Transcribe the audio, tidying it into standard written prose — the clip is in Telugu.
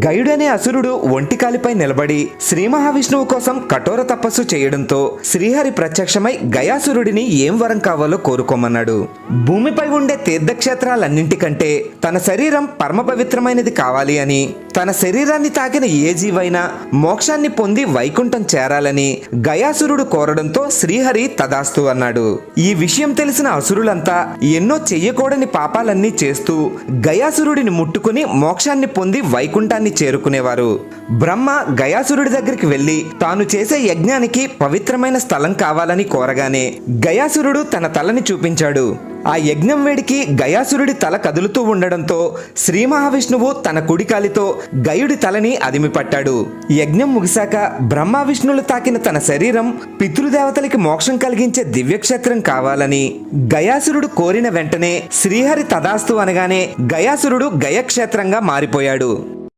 గయుడనే అసురుడు ఒంటికాలిపై నిలబడి శ్రీ మహావిష్ణువు కోసం కఠోర తపస్సు చేయడంతో శ్రీహరి ప్రత్యక్షమై గయాసురుడిని ఏం వరం కావాలో కోరుకోమన్నాడు. భూమిపై ఉండే తీర్థక్షేత్రాలన్నింటికంటే తన శరీరం పరమ పవిత్రమైనది కావాలి అని, తన శరీరాన్ని తాకిన ఏ జీవైనా మోక్షాన్ని పొంది వైకుంఠం చేరాలని గయాసురుడు కోరడంతో శ్రీహరి తదాస్తు అన్నాడు. ఈ విషయం తెలిసిన అసురులంతా ఎన్నో చెయ్యకూడని పాపాలన్నీ చేస్తూ గయాసురుడిని ముట్టుకుని మోక్షాన్ని పొంది వైకుంఠాన్ని చేరుకునేవారు. బ్రహ్మ గయాసురుడి దగ్గరికి వెళ్లి తాను చేసే యజ్ఞానికి పవిత్రమైన స్థలం కావాలని కోరగానే గయాసురుడు తన తలని చూపించాడు. ఆ యజ్ఞం వేడికి గయాసురుడి తల కదులుతూ ఉండడంతో శ్రీ మహావిష్ణువు తన కుడికాలితో గయుడి తలని అదిమిపట్టాడు. యజ్ఞం ముగిశాక బ్రహ్మ విష్ణువులు తాకిన తన శరీరం పితృదేవతలకి మోక్షం కలిగించే దివ్యక్షేత్రం కావాలని గయాసురుడు కోరిన వెంటనే శ్రీహరి తదాస్తు అనగానే గయాసురుడు గయక్షేత్రంగా మారిపోయాడు.